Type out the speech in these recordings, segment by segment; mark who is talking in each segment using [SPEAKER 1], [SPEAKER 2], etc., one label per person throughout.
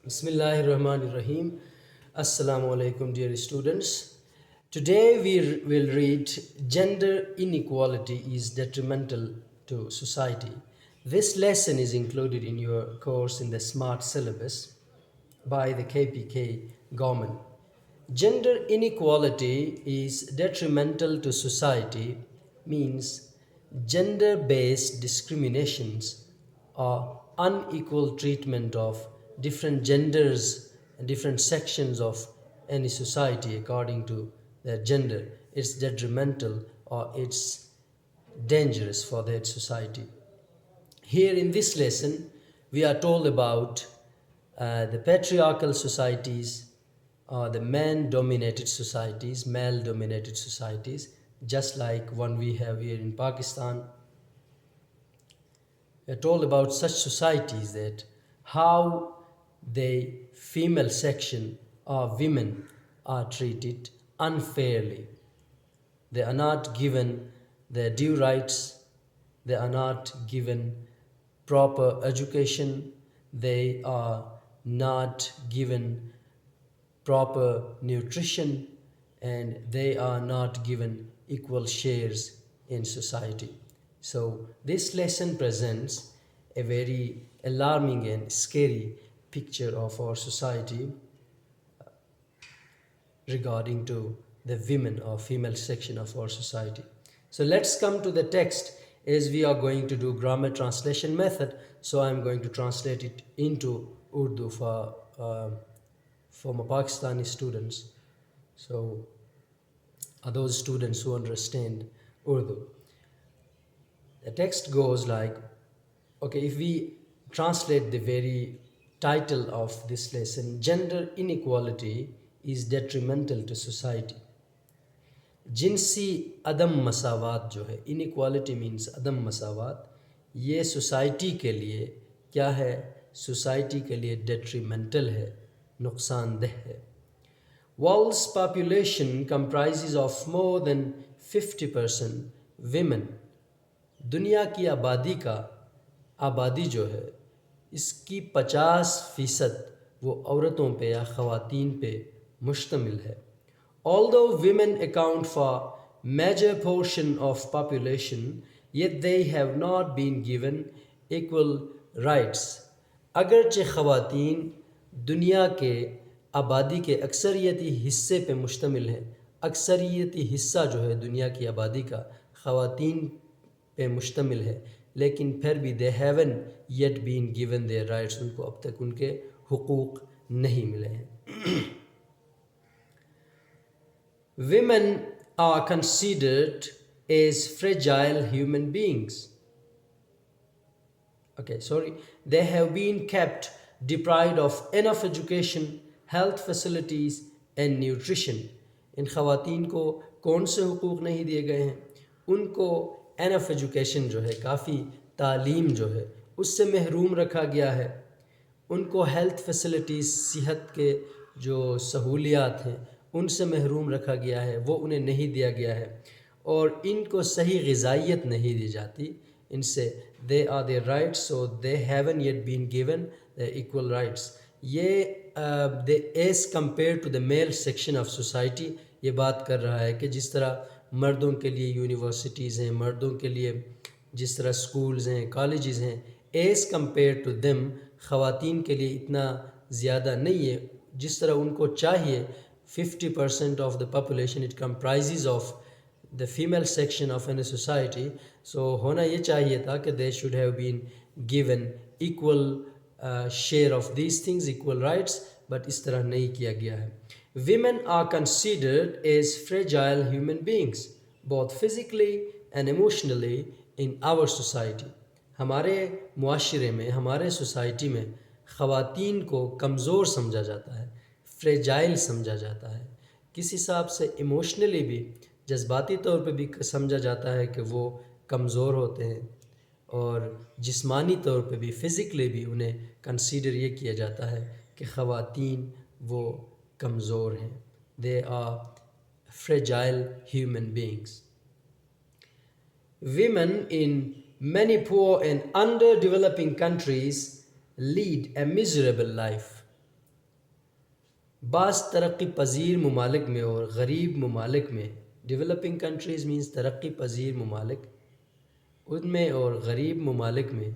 [SPEAKER 1] Bismillahir Rahmanir Rahim. Assalamu alaikum, dear students. Today we will read Gender Inequality is Detrimental to Society. This lesson is included in your course in the SMART syllabus by the KPK government. Gender inequality is detrimental to society means gender based discriminations or unequal treatment of different genders and different sections of any society according to their gender. It's detrimental or it's dangerous for that society. Here in this lesson, we are told about the patriarchal societies or the male dominated societies, just like one we have here in Pakistan. We are told about such societies that how the female section or women are treated unfairly. They are not given their due rights, they are not given proper education, they are not given proper nutrition, and they are not given equal shares in society. So, this lesson presents a very alarming and scary picture of our society regarding to the women or female section of our society. So let's come to the text as we are going to do grammar translation method. So I'm going to translate it into Urdu for my Pakistani students. So are those students who understand Urdu. The text goes like, okay, if we translate the very title of this lesson, Gender Inequality is Detrimental to Society. جنسی عدم مساوات جو ہے، inequality means عدم مساوات، یہ society کے لیے کیا ہے؟ سوسائٹی کے لیے ڈیٹریمنٹل ہے، نقصان دہ ہے۔ World's population comprises of more than 50% women. دنیا کی آبادی جو ہے اس کی 50% وہ عورتوں پہ یا خواتین پہ مشتمل ہے۔ Although women account for major portion of population, yet they have not been given equal rights. اگرچہ خواتین دنیا کے آبادی کے اکثریتی حصے پہ مشتمل ہیں، اکثریتی حصہ جو ہے دنیا کی آبادی کا خواتین پہ مشتمل ہے، لیکن پھر بھی they haven't yet been given their rights، ان کو اب تک ان کے حقوق نہیں ملے ہیں۔ Women are considered as fragile human beings. They have been kept deprived of enough education, health facilities and nutrition. ان خواتین کو کون سے حقوق نہیں دیے گئے ہیں؟ ان کو انف ایجوکیشن جو ہے، کافی تعلیم جو ہے اس سے محروم رکھا گیا ہے۔ ان کو ہیلتھ فیسلٹیز، صحت کے جو سہولیات ہیں ان سے محروم رکھا گیا ہے، وہ انہیں نہیں دیا گیا ہے، اور ان کو صحیح غذائیت نہیں دی جاتی ان سے۔ They are their rights, so they haven't yet been given the equal rights. یہ as compared to the male section of society یہ بات کر رہا ہے کہ جس طرح مردوں کے لیے یونیورسٹیز ہیں، مردوں کے لیے جس طرح سکولز ہیں، کالجز ہیں، ایز کمپیئر ٹو دیم خواتین کے لیے اتنا زیادہ نہیں ہے جس طرح ان کو چاہیے۔ 50% of the population it comprises of the female section of any society, so ہونا یہ چاہیے تھا کہ they should have been given equal share of these things, equal rights, but اس طرح نہیں کیا گیا ہے۔ Women are considered as fragile human beings both physically and emotionally in our society. ہمارے معاشرے میں، ہمارے سوسائٹی میں خواتین کو کمزور سمجھا جاتا ہے، فریجائل سمجھا جاتا ہے، کس حساب سے ایموشنلی بھی، جذباتی طور پہ بھی سمجھا جاتا ہے کہ وہ کمزور ہوتے ہیں، اور جسمانی طور پہ بھی، فزیکلی بھی انہیں کنسیڈر یہ کیا جاتا ہے کہ خواتین وہ کمزور ہیں۔ They are fragile human beings. Women in many poor and underdeveloping countries lead a miserable life. بعض ترقی پذیر ممالک میں اور غریب ممالک میں، ڈیولپنگ کنٹریز مینس ترقی پذیر ممالک، ان میں اور غریب ممالک میں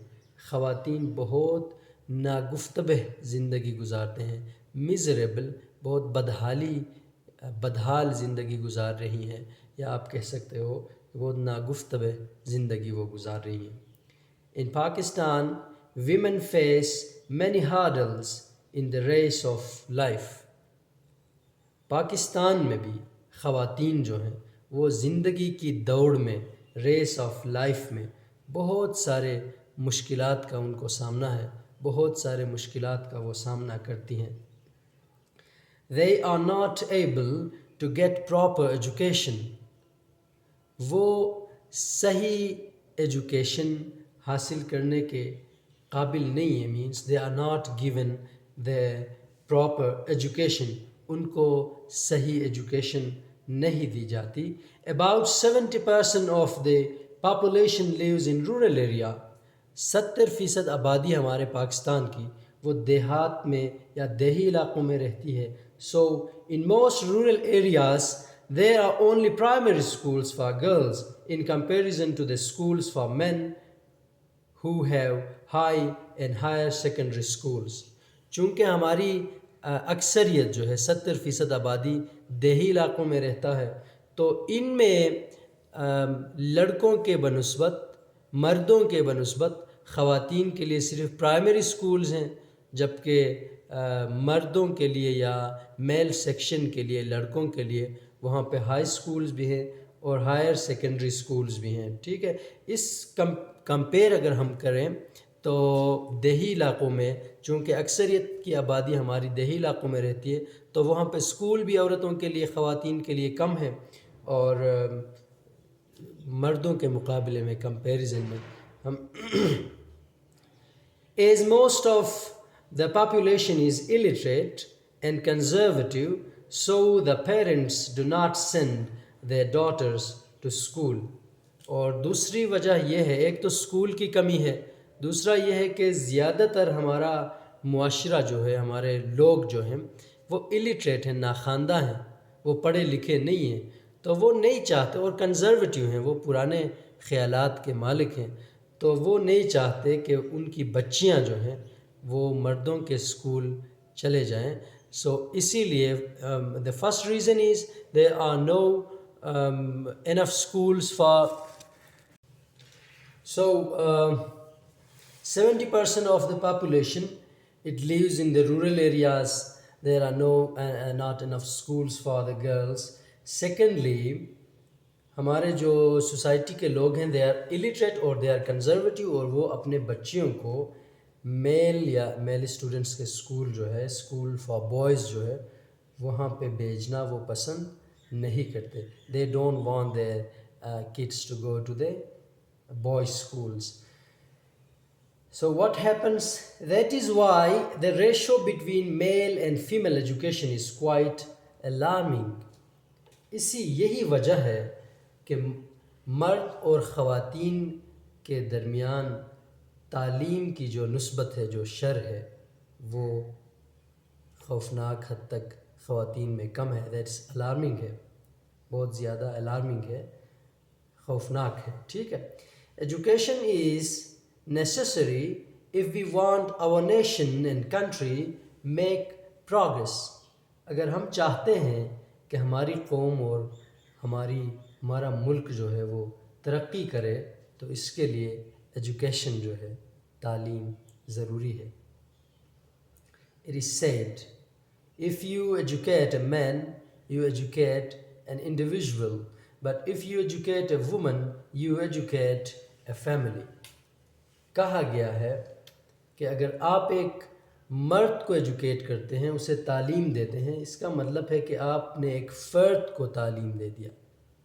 [SPEAKER 1] خواتین بہت ناگفتبہ زندگی گزارتے ہیں، میزریبل، بہت بدحال زندگی گزار رہی ہیں، یا آپ کہہ سکتے ہو کہ بہت ناگفتبہ زندگی وہ گزار رہی ہیں۔ In Pakistan, women face many hurdles in the race of life. Pakistan میں بھی خواتین جو ہیں وہ زندگی کی دوڑ میں، ریس آف لائف میں بہت سارے مشکلات کا ان کو سامنا ہے، بہت سارے مشکلات کا وہ سامنا کرتی ہیں۔ They are not able to get proper education. وہ صحیح ایجوکیشن حاصل کرنے کے قابل نہیں ہیں، means they are not given the proper education, ان کو صحیح ایجوکیشن نہیں دی جاتی۔ About 70% of the population lives in rural area. 70% آبادی ہمارے پاکستان کی وہ دیہات میں یا دیہی علاقوں میں رہتی ہے۔ So in most rural areas there are only primary schools for girls in comparison to the schools for men who have high and higher secondary schools. چونکہ ہماری اکثریت جو ہے 70% آبادی دیہی علاقوں میں رہتا ہے، تو ان میں لڑکوں کے بنسبت، مردوں کے بنسبت خواتین کے لیے صرف پرائمری سکولز ہیں، جبکہ مردوں کے لیے یا میل سیکشن کے لیے، لڑکوں کے لیے وہاں پہ ہائی سکولز بھی ہیں اور ہائر سیکنڈری سکولز بھی ہیں۔ ٹھیک ہے، اس کمپیئر اگر ہم کریں تو دیہی علاقوں میں، چونکہ اکثریت کی آبادی ہماری دیہی علاقوں میں رہتی ہے، تو وہاں پہ اسکول بھی عورتوں کے لیے، خواتین کے لیے کم ہے، اور مردوں کے مقابلے میں کمپیریزن میں ہم As most of the population is illiterate and conservative, so the parents do not send their daughters to school. اور دوسری وجہ یہ ہے، ایک تو اسکول کی کمی ہے، دوسرا یہ ہے کہ زیادہ تر ہمارا معاشرہ جو ہے، ہمارے لوگ جو ہیں وہ الٹریٹ ہیں، ناخواندہ ہیں، وہ پڑھے لکھے نہیں ہیں، تو وہ نہیں چاہتے، اور کنزرویٹیو ہیں، وہ پرانے خیالات کے مالک ہیں، تو وہ نہیں چاہتے کہ ان کی بچیاں جو ہیں وہ مردوں کے اسکول چلے جائیں۔ سو اسی لیے the first reason is there are no enough schools for. So 70% of the population it lives in the rural areas. There are not enough schools for the girls. Secondly, ہمارے جو سوسائٹی کے لوگ ہیں they are illiterate اور they are conservative, اور وہ اپنے بچیوں کو میل اسٹوڈنٹس کے اسکول جو ہے، اسکول فار بوائز جو ہے، وہاں پہ بھیجنا وہ پسند نہیں کرتے۔ They don't want their kids to go to the boys schools. So what happens? That is why the ratio between male and female education is quite alarming. یہی وجہ ہے کہ مرد اور خواتین کے درمیان تعلیم کی جو نسبت ہے، جو شرح ہے، وہ خوفناک حد تک خواتین میں کم ہے۔ دیٹس الارمنگ ہے، بہت زیادہ الارمنگ ہے، خوفناک ہے۔ ٹھیک ہے، education is necessary if we want our nation and country make progress. اگر ہم چاہتے ہیں کہ ہماری قوم اور ہمارا ملک جو ہے وہ ترقی کرے، تو اس کے لیے ایجوکیشن جو ہے، تعلیم ضروری ہے۔ It is said, if you educate a man, you educate an individual, but if you educate a woman, you educate a family. کہا گیا ہے کہ اگر آپ ایک مرد کو ایجوکیٹ کرتے ہیں، اسے تعلیم دیتے ہیں، اس کا مطلب ہے کہ آپ نے ایک فرد کو تعلیم دے دیا،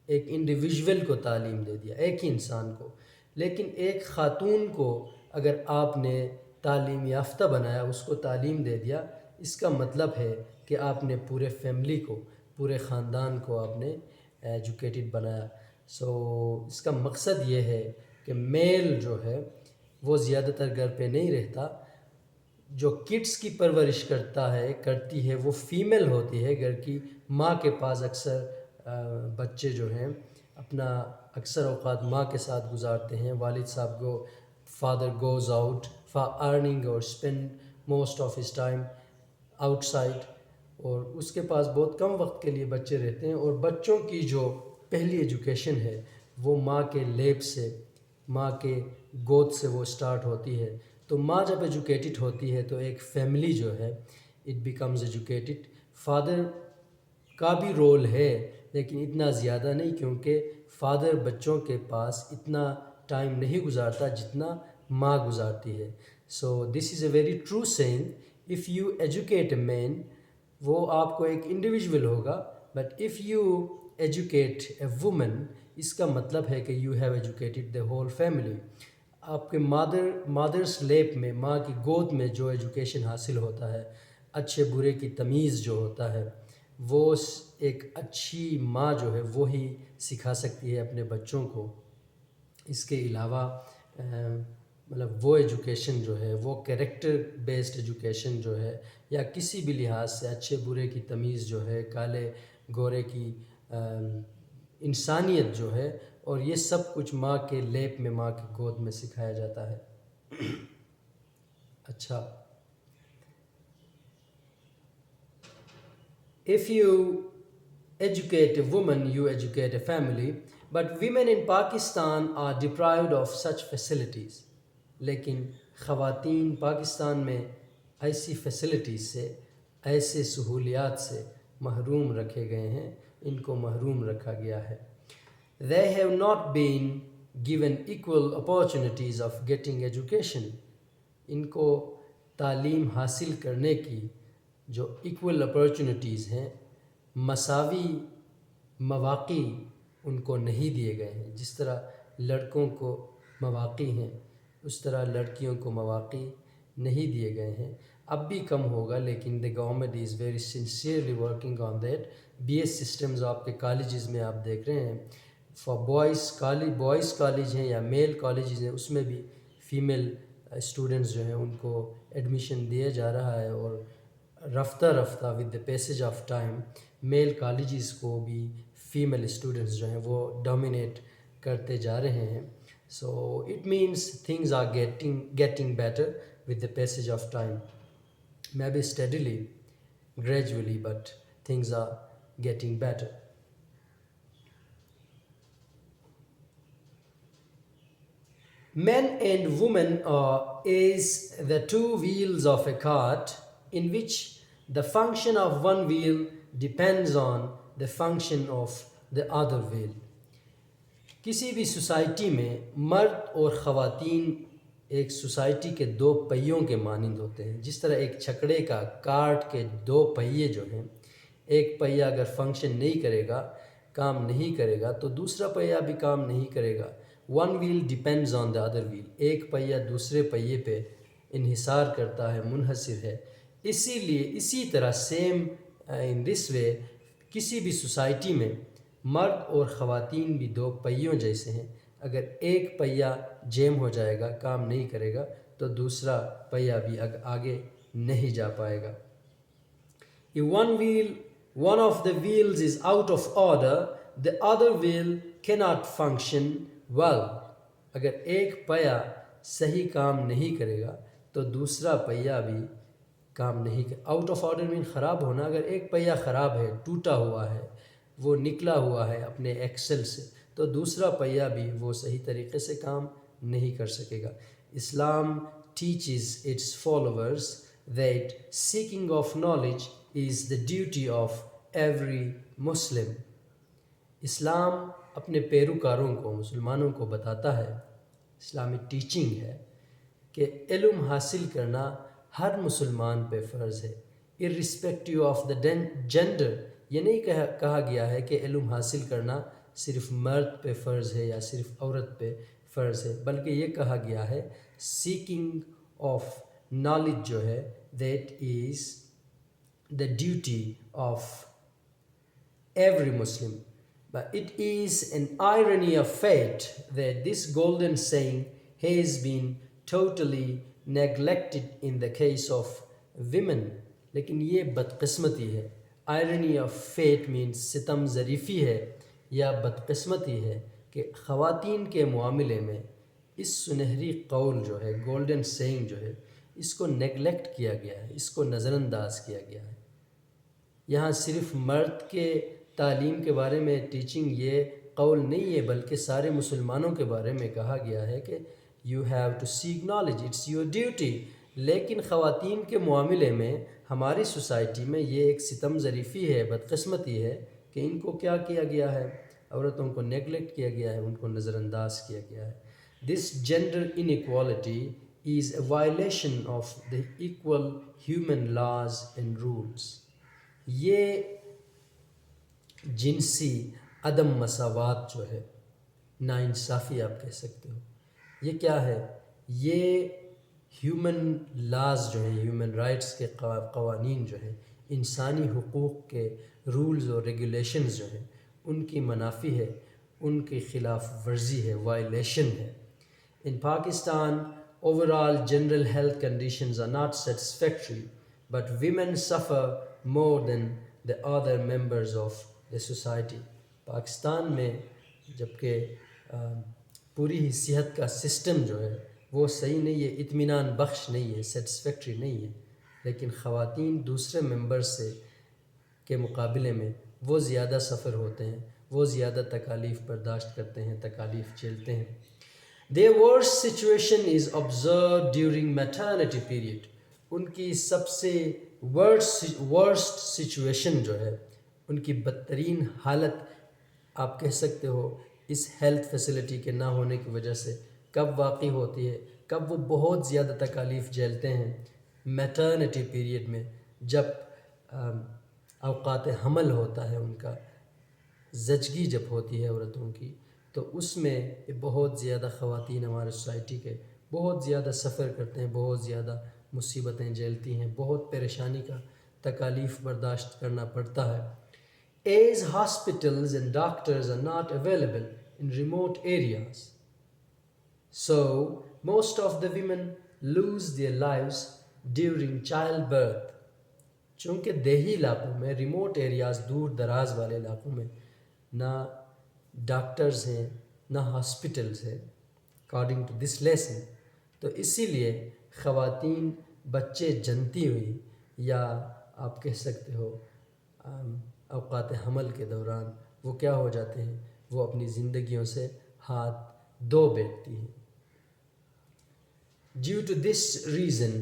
[SPEAKER 1] ایک انڈیویژول کو تعلیم دے دیا، ایک ہی انسان کو۔ لیکن ایک خاتون کو اگر آپ نے تعلیم یافتہ بنایا، اس کو تعلیم دے دیا، اس کا مطلب ہے کہ آپ نے پورے فیملی کو، پورے خاندان کو آپ نے ایجوکیٹڈ بنایا۔ سو اس کا مقصد یہ ہے کہ میل جو ہے وہ زیادہ تر گھر پہ نہیں رہتا، جو کڈس کی پرورش کرتی ہے وہ فیمیل ہوتی ہے. گھر کی ماں کے پاس اکثر بچے جو ہیں اپنا اکثر اوقات ماں کے ساتھ گزارتے ہیں. والد صاحب father goes out for earning اور spend most of his time outside, اور اس کے پاس بہت کم وقت کے لیے بچے رہتے ہیں. اور بچوں کی جو پہلی ایجوکیشن ہے وہ ماں کے لیب سے, ماں کے گود سے وہ سٹارٹ ہوتی ہے. تو ماں جب ایجوکیٹڈ ہوتی ہے تو ایک فیملی جو ہے اٹ بیکمز ایجوکیٹڈ. فادر کا بھی رول ہے لیکن اتنا زیادہ نہیں, کیونکہ فادر بچوں کے پاس اتنا ٹائم نہیں گزارتا جتنا ماں گزارتی ہے. So this is a very true saying, if you educate a man, وہ آپ کو ایک انڈیویژول ہوگا, but if you educate a woman, اس کا مطلب ہے کہ you have educated the whole family. آپ کے مادرس لیپ میں, ماں کی گود میں جو ایجوکیشن حاصل ہوتا ہے, اچھے برے کی تمیز جو ہوتا ہے, وہ ایک اچھی ماں جو ہے وہی سکھا سکتی ہے اپنے بچوں کو. اس کے علاوہ مطلب وہ ایجوکیشن جو ہے وہ کریکٹر بیسڈ ایجوکیشن جو ہے, یا کسی بھی لحاظ سے اچھے برے کی تمیز جو ہے, کالے گورے کی انسانیت جو ہے, اور یہ سب کچھ ماں کے لیپ میں, ماں کی گود میں سکھایا جاتا ہے. اچھا, if you educate a woman, you educate a family, but women in Pakistan are deprived of such facilities. لیکن خواتین پاکستان میں ایسی فیسلٹیز سے, ایسے سہولیات سے محروم رکھے گئے ہیں, ان کو محروم رکھا گیا ہے. They have not been given equal opportunities of getting education. ان کو تعلیم حاصل کرنے کی جو ایکول اپارچونیٹیز ہیں, مساوی مواقع ان کو نہیں دیے گئے ہیں. جس طرح لڑکوں کو مواقع ہیں اس طرح لڑکیوں کو مواقع نہیں دیے گئے ہیں. اب بھی کم ہوگا, لیکن the government is very sincerely working on that. B S systems آپ کے کالجز میں آپ دیکھ رہے ہیں, فار بوائز کالج ہیں یا میل کالجز ہیں, اس میں بھی فیمیل اسٹوڈنٹس جو ہیں ان کو ایڈمیشن دیا جا رہا ہے. اور رفتہ رفتہ with the passage of time male colleges کو بھی فیمیل اسٹوڈنٹس جو ہیں وہ ڈومینیٹ کرتے جا رہے ہیں. So it means things are getting better with the passage of time, may be steadily, gradually, but things are getting better. Men and women is the two wheels of a cart in which the function of one wheel depends on the function of the other wheel. کسی بھی society میں مرد اور خواتین ایک society کے دو پہیوں کے مانند ہوتے ہیں. جس طرح ایک چھکڑے کا, کارٹ کے دو پہیے جو ہیں, ایک پہیہ اگر فنکشن نہیں کرے گا, کام نہیں کرے گا, تو دوسرا پہیہ بھی کام نہیں کرے گا. One wheel depends on the other wheel. ایک پہیہ دوسرے پہیے پہ انحصار کرتا ہے, منحصر ہے. اسی لیے اسی طرح سیم ان دس وے کسی بھی سوسائٹی میں مرد اور خواتین بھی دو پہیوں جیسے ہیں. اگر ایک پہیہ جیم ہو جائے گا, کام نہیں کرے گا, تو دوسرا پہیہ بھی آگے نہیں جا پائے گا. If one of the wheels is out of order, the other wheel cannot function well. اگر ایک پہیہ صحیح کام نہیں کرے گا تو دوسرا پہیہ بھی کام نہیں کرے. آؤٹ آف آرڈر مین خراب ہونا. اگر ایک پہیہ خراب ہے, ٹوٹا ہوا ہے, وہ نکلا ہوا ہے اپنے ایکسل سے, تو دوسرا پہیہ بھی وہ صحیح طریقے سے کام نہیں کر سکے گا. اسلام teaches its followers that seeking of knowledge is the duty of every Muslim. اسلام اپنے پیروکاروں کو, مسلمانوں کو بتاتا ہے, اسلامک ٹیچنگ ہے کہ علم حاصل کرنا ہر مسلمان پہ فرض ہے, irrespective of the gender. یہ نہیں کہا گیا ہے کہ علم حاصل کرنا صرف مرد پہ فرض ہے یا صرف عورت پہ فرض ہے, بلکہ یہ کہا گیا ہے سیکنگ آف نالج جو ہے that is the duty of every Muslim. But it is an irony of fate that this golden saying has been totally neglected in the case of women. لیکن یہ بدقسمتی ہے. آئرنی آف فیٹ مینس ستم ظریفی ہے یا بدقسمتی ہے کہ خواتین کے معاملے میں اس سنہری قول جو ہے، گولڈن سینگ جو ہے، اس کو نیگلیکٹ کیا گیا ہے، اس کو نظر انداز کیا گیا ہے. یہاں صرف مرد کے تعلیم کے بارے میں ٹیچنگ یہ قول نہیں ہے، بلکہ سارے مسلمانوں کے بارے میں کہا گیا ہے کہ you have to seek knowledge, it's your duty. لیکن خواتین کے معاملے میں ہماری سوسائٹی میں یہ ایک ستم ظریفی ہے، بدقسمتی ہے کہ ان کو کیا کیا گیا ہے، عورتوں کو نیگلیکٹ کیا گیا ہے، ان کو نظر انداز کیا گیا ہے. This gender inequality is a violation of the equal human laws and rules. یہ جنسی عدم مساوات جو ہے، ناانصافی آپ کہہ سکتے ہو، یہ کیا ہے؟ یہ ہیومن لاز جو ہیں، ہیومن رائٹس کے قوانین جو ہیں، انسانی حقوق کے رولز اور ریگولیشنز جو ہیں، ان کی منافی ہے، ان کی خلاف ورزی ہے، وائلیشن ہے. In Pakistan, overall general health conditions are not satisfactory, but women suffer more than the other members of the society. Pakistan میں جبکہ پوری ہی صحت کا سسٹم جو ہے وہ صحیح نہیں ہے، اطمینان بخش نہیں ہے، سیٹسفیکٹری نہیں ہے، لیکن خواتین دوسرے ممبر سے کے مقابلے میں وہ زیادہ سفر ہوتے ہیں، وہ زیادہ تکالیف برداشت کرتے ہیں، تکالیف جھیلتے ہیں. Their worst situation is observed during maternity period. ان کی سب سے worst situation جو ہے، ان کی بدترین حالت آپ کہہ سکتے ہو اس ہیلتھ فیسلٹی کے نہ ہونے کی وجہ سے کب واقع ہوتی ہے، کب وہ بہت زیادہ تکالیف جھیلتے ہیں؟ میٹرنٹی پیریڈ میں، جب اوقات حمل ہوتا ہے ان کا، زچگی جب ہوتی ہے عورتوں کی، تو اس میں بہت زیادہ خواتین ہمارے سوسائٹی کے بہت زیادہ سفر کرتے ہیں، بہت زیادہ مصیبتیں جھیلتی ہیں، بہت پریشانی کا تکالیف برداشت کرنا پڑتا ہے. As hospitals and doctors are not available in remote areas, so most of the women lose their lives during childbirth. چونکہ دیہی علاقوں میں، ریموٹ ایریاز، دور دراز والے علاقوں میں نہ ڈاکٹرز ہیں نہ ہاسپٹلز ہیں اکارڈنگ ٹو دس لیسن، تو اسی لیے خواتین بچے جنتی ہوئی یا آپ کہہ سکتے ہو اوقات حمل کے دوران وہ کیا ہو جاتے ہیں، وہ اپنی زندگیوں سے ہاتھ دھو بیٹھتی ہیں. Due to this reason,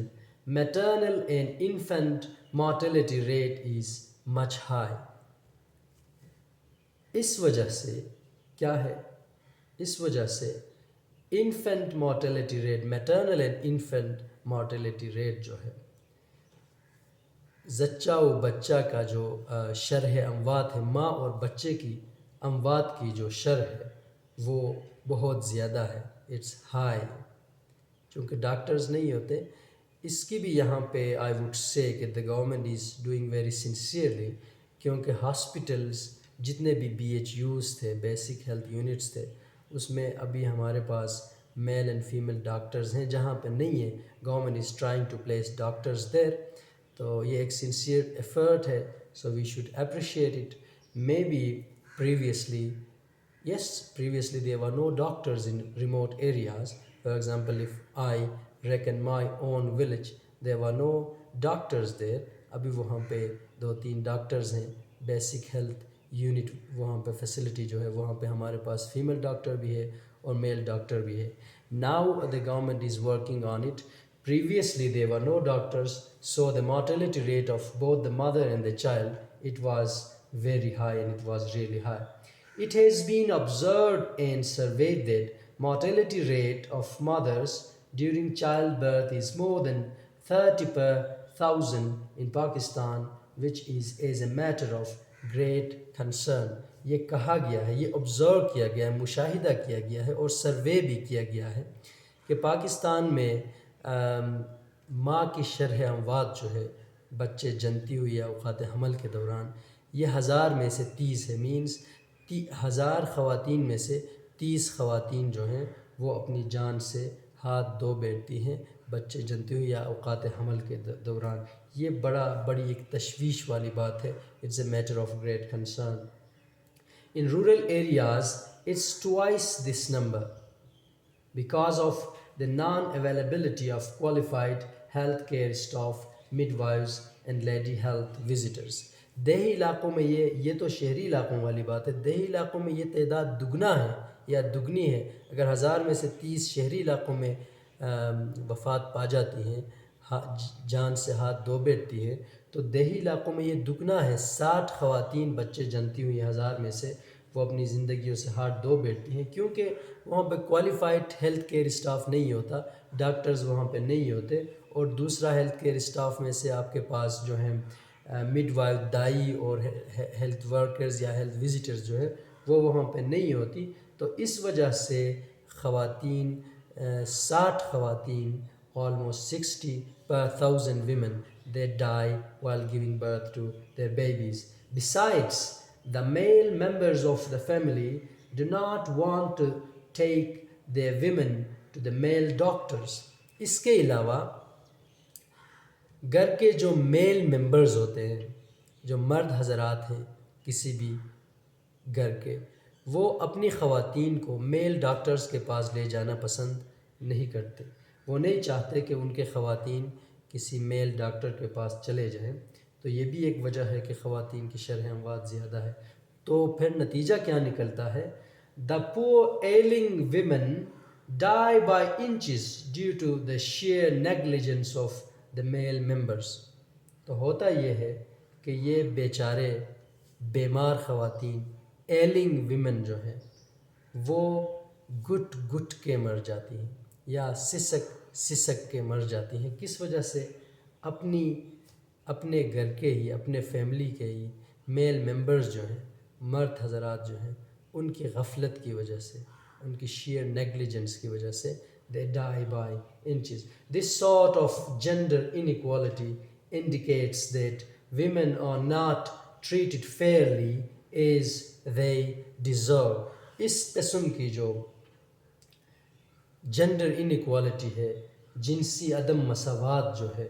[SPEAKER 1] maternal and infant mortality rate is much high. اس وجہ سے کیا ہے؟ اس وجہ سے infant mortality rate, maternal and infant mortality rate جو ہے، زچہ و بچہ کا جو شرح اموات ہے، ماں اور بچے کی اموات کی جو شرح ہے وہ بہت زیادہ ہے، اٹس ہائی. چونکہ ڈاکٹرز نہیں ہوتے، اس کی بھی یہاں پہ آئی وڈ سے کہ the government is doing very sincerely, کیونکہ ہاسپٹلز جتنے بھی بی ایچ یوز تھے، بیسک ہیلتھ یونٹس تھے، اس میں ابھی ہمارے پاس میل اینڈ فیمیل ڈاکٹرز ہیں، جہاں پہ نہیں ہے government is trying to place doctors there. تو یہ ایک سنسیئر ایفرٹ ہے، so we should appreciate it. Maybe previously there were no doctors in remote areas. For example, if I reckon my own village, there were no doctors there. ابھی وہاں پہ 2-3 doctors ہیں، basic health unit وہاں پہ facility جو ہے وہاں پہ ہمارے پاس فیمیل ڈاکٹر بھی ہے اور میل ڈاکٹر بھی ہے. Now the government is working on it. Previously there were no doctors, so the mortality rate of both the mother and the child, it was very high, and it was really high. It has been observed and surveyed that mortality rate of mothers during childbirth is more than 30 per 1000 in Pakistan, which is as a matter of great concern. یہ کہا گیا ہے، یہ observe کیا گیا ہے، مشاہدہ کیا گیا ہے اور سروے بھی کیا گیا ہے کہ پاکستان میں ماں کی شرح اموات جو ہے بچے جنتی ہوئی یا اوقات حمل کے دوران، یہ 1000 میں سے 30 ہے. مینس 1000 خواتین میں سے 30 خواتین جو ہیں وہ اپنی جان سے ہاتھ دھو بیٹھتی ہیں بچے جنتے ہوئے یا اوقات حمل کے دوران. یہ بڑی ایک تشویش والی بات ہے. It's a matter of great concern. In rural areas, it's twice this number because of the non-availability of qualified healthcare staff, midwives, and lady health visitors. دیہی علاقوں میں یہ تو شہری علاقوں والی بات ہے. دیہی علاقوں میں یہ تعداد دگنا ہے یا دگنی ہے. اگر 1000 میں سے 30 شہری علاقوں میں وفات پا جاتی ہیں, جان سے ہاتھ دھو بیٹھتی ہے, تو دیہی علاقوں میں یہ دگنا ہے. 60 خواتین بچے جنتی ہوئی 1000 میں سے وہ اپنی زندگیوں سے ہاتھ دھو بیٹھتی ہیں, کیونکہ وہاں پہ کوالیفائڈ ہیلتھ کیئر اسٹاف نہیں ہوتا, ڈاکٹرز وہاں پہ نہیں ہوتے. اور دوسرا ہیلتھ کیئر اسٹاف میں سے آپ کے پاس جو ہیں مڈ وائف, دائی اور ہیلتھ ورکرز یا ہیلتھ وزٹرز جو ہے وہ وہاں پہ نہیں ہوتی. تو اس وجہ سے خواتین 60 خواتین almost 60 per 1000 women they die while giving birth to their babies. Besides, the male members of the family do not want to take their women to the male doctors. اس کے علاوہ گھر کے جو میل ممبرز ہوتے ہیں, جو مرد حضرات ہیں کسی بھی گھر کے, وہ اپنی خواتین کو میل ڈاکٹرز کے پاس لے جانا پسند نہیں کرتے. وہ نہیں چاہتے کہ ان کے خواتین کسی میل ڈاکٹر کے پاس چلے جائیں. تو یہ بھی ایک وجہ ہے کہ خواتین کی شرح اموات زیادہ ہے. تو پھر نتیجہ کیا نکلتا ہے؟ The poor ailing women die by inches due to the sheer negligence of the male members. تو ہوتا یہ ہے کہ یہ بیچارے بیمار خواتین, ایلنگ ویمن جو ہیں, وہ گٹ گٹ کے مر جاتی ہیں یا سسک کے مر جاتی ہیں. کس وجہ سے؟ اپنے گھر کے ہی, اپنے فیملی کے ہی میل ممبرز جو ہیں, مرد حضرات جو ہیں, ان کی غفلت کی وجہ سے, ان کی شیئر نیگلیجنس کی وجہ سے they die by inches. This sort of gender inequality indicates that women are not treated fairly as they deserve. اس قسم کی جو جنڈر انیکوالٹی ہے, جنسی عدم مساوات جو ہے,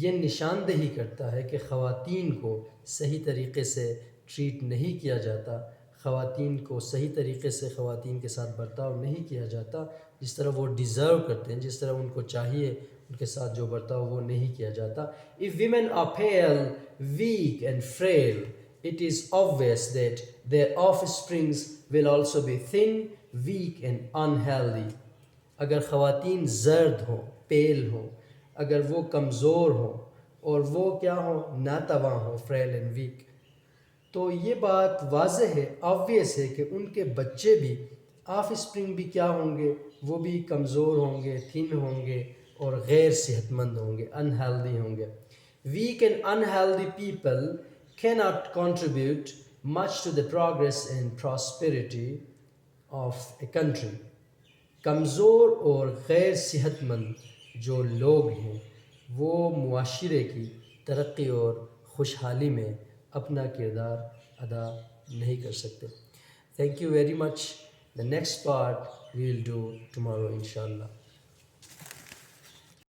[SPEAKER 1] یہ نشاندہی کرتا ہے کہ خواتین کو صحیح طریقے سے ٹریٹ نہیں کیا جاتا, خواتین کو صحیح طریقے سے خواتین کے ساتھ برتاؤ نہیں کیا جاتا جس طرح وہ ڈیزرو کرتے ہیں, جس طرح ان کو چاہیے ان کے ساتھ جو برتاؤ وہ نہیں کیا جاتا. If women are pale, weak and frail, it is obvious that their offsprings will also be thin, weak and unhealthy. اگر خواتین زرد ہوں, پیل ہوں, اگر وہ کمزور ہوں اور وہ کیا ہوں, ناتواں ہوں, فریل اینڈ ویک, تو یہ بات واضح ہے, آبویس ہے کہ ان کے بچے بھی, آف اسپرنگ بھی کیا ہوں گے, وہ بھی کمزور ہوں گے, تھن ہوں گے اور غیر صحت مند ہوں گے, انہیلدی ہوں گے. Weak and unhealthy people cannot contribute much to the progress and prosperity of a country. کمزور اور غیر صحت مند جو لوگ ہیں وہ معاشرے کی ترقی اور خوشحالی میں اپنا کردار ادا نہیں کر سکتے. Thank you very much. The next part we will do tomorrow inshallah.